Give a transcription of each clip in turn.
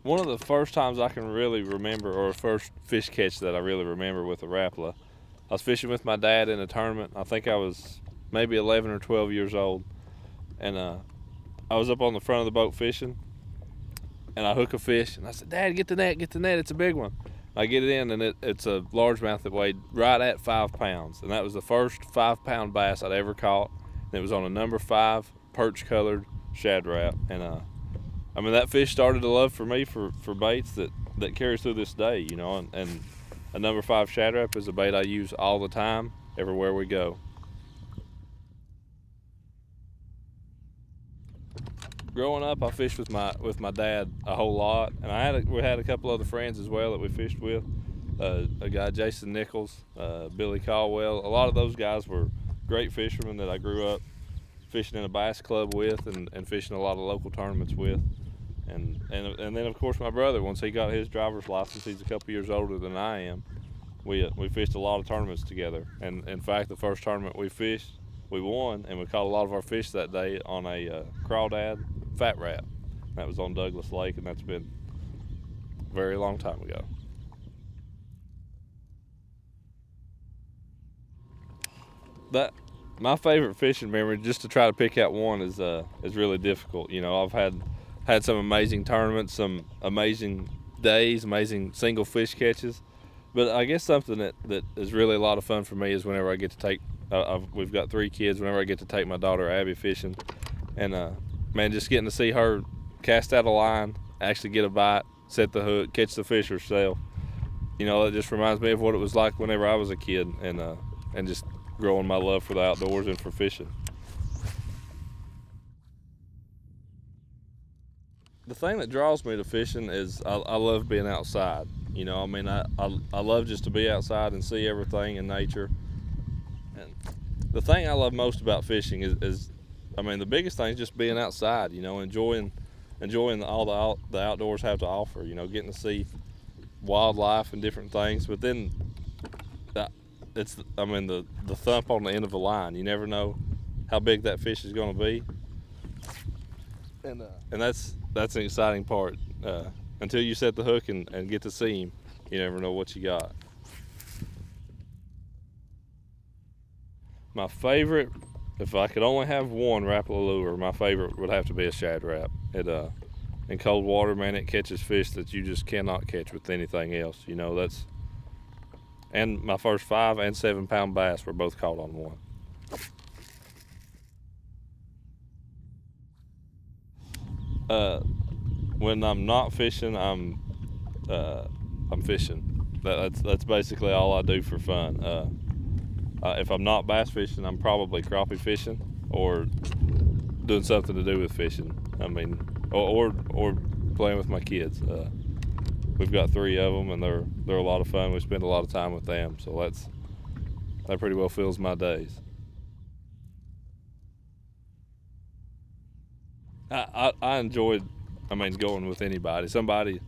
One of the first times I can really remember, or first fish catch that I really remember with a Rapala, I was fishing with my dad in a tournament. I think I was maybe 11 or 12 years old, and I was up on the front of the boat fishing, and I hook a fish, and I said, "Dad, get the net, it's a big one." I get it in, and it's a largemouth that weighed right at 5 pounds, and that was the first 5-pound bass I'd ever caught. And it was on a number 5 perch-colored shad rap, and I mean, that fish started a love for me for baits that carries through this day, you know, and a number 5 shad rap is a bait I use all the time, everywhere we go. Growing up, I fished with my dad a whole lot, and we had a couple other friends as well that we fished with. A guy, Jason Nichols, Billy Caldwell. A lot of those guys were great fishermen that I grew up fishing in a bass club with, and fishing a lot of local tournaments with. And then of course my brother, once he got his driver's license, he's a couple years older than I am. We fished a lot of tournaments together, and in fact the first tournament we fished, we won, and we caught a lot of our fish that day on a crawdad fat rap. That was on Douglas Lake, and that's been a very long time ago. That my favorite fishing memory, just to try to pick out one, is really difficult. You know, I've had some amazing tournaments, some amazing days, amazing single fish catches. But I guess something that is really a lot of fun for me is whenever I get to take, we've got 3 kids, whenever I get to take my daughter Abby fishing. And man, just getting to see her cast out a line, actually get a bite, set the hook, catch the fish herself. You know, it just reminds me of what it was like whenever I was a kid, and just growing my love for the outdoors and for fishing. The thing that draws me to fishing is I love being outside. You know, I mean, I love just to be outside and see everything in nature. And the thing I love most about fishing is I mean, the biggest thing is just being outside. You know, enjoying all the outdoors have to offer. You know, getting to see wildlife and different things. But then it's, I mean, the thump on the end of the line. You never know how big that fish is going to be, and that's an exciting part. Until you set the hook and get to see him, you never know what you got. My favorite, if I could only have one Rapala lure, my favorite would have to be a shad rap. In cold water, man, it catches fish that you just cannot catch with anything else. You know, and my first 5 and 7 pound bass were both caught on one. When I'm not fishing, I'm fishing. That's basically all I do for fun. If I'm not bass fishing, I'm probably crappie fishing or doing something to do with fishing. I mean, or playing with my kids. We've got 3 of them, and they're a lot of fun. We spend a lot of time with them, so that pretty well fills my days. I enjoyed, I mean, going with anybody. Somebody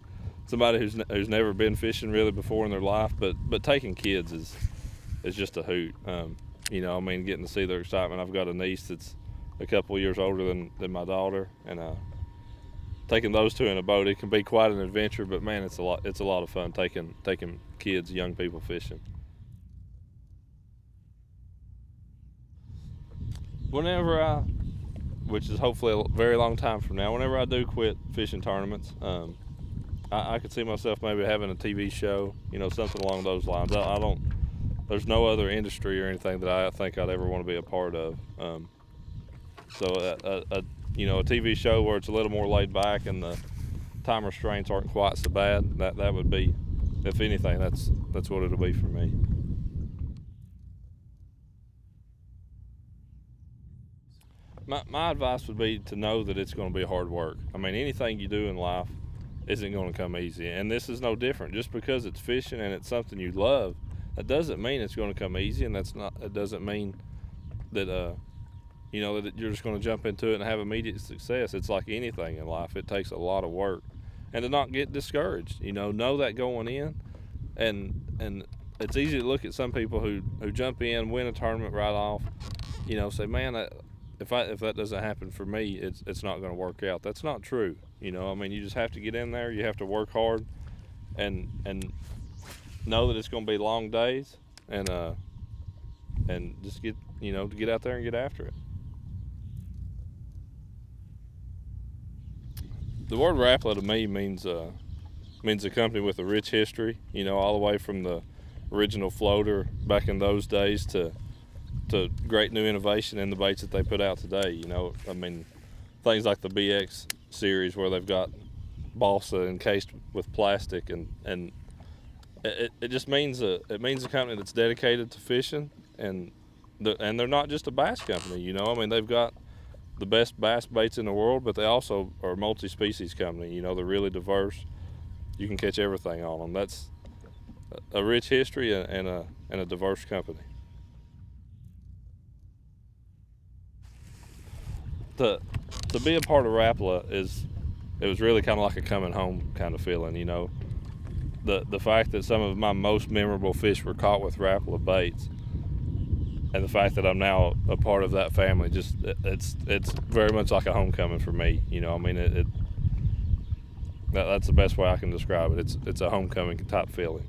who's never been fishing really before in their life, but taking kids is just a hoot. You know, I mean, getting to see their excitement. I've got a niece that's a couple of years older than my daughter, and taking those 2 in a boat, it can be quite an adventure. But man, it's a lot of fun taking kids, young people fishing. Whenever which is hopefully a very long time from now, whenever I do quit fishing tournaments, I could see myself maybe having a TV show, you know, something along those lines. I don't, there's no other industry or anything that I think I'd ever want to be a part of. So you know, a TV show where it's a little more laid back and the time restraints aren't quite so bad, that would be, if anything, that's what it'll be for me. My advice would be to know that it's going to be hard work. I mean, anything you do in life isn't going to come easy, and this is no different. Just because it's fishing and it's something you love, that doesn't mean it's going to come easy, and it doesn't mean that you know, that you're just going to jump into it and have immediate success. It's like anything in life; it takes a lot of work, and to not get discouraged. You know that going in, and it's easy to look at some people who jump in, win a tournament right off. You know, say, man, if that doesn't happen for me, it's not going to work out. That's not true. You know, I mean, you just have to get in there. You have to work hard, and know that it's going to be long days, and just get to get out there and get after it. The word Rapala to me means a company with a rich history. You know, all the way from the original floater back in those days to great new innovation in the baits that they put out today. You know, I mean, things like the BX series where they've got balsa encased with plastic, and it just means a company that's dedicated to fishing, and they're not just a bass company. You know, I mean, they've got the best bass baits in the world, but they also are a multi-species company. You know, they're really diverse. You can catch everything on them. That's a rich history and a diverse company. To be a part of Rapala it was really kind of like a coming home kind of feeling. You know, the fact that some of my most memorable fish were caught with Rapala baits, and the fact that I'm now a part of that family, just it's very much like a homecoming for me. You know, I mean, that's the best way I can describe it. It's a homecoming type feeling.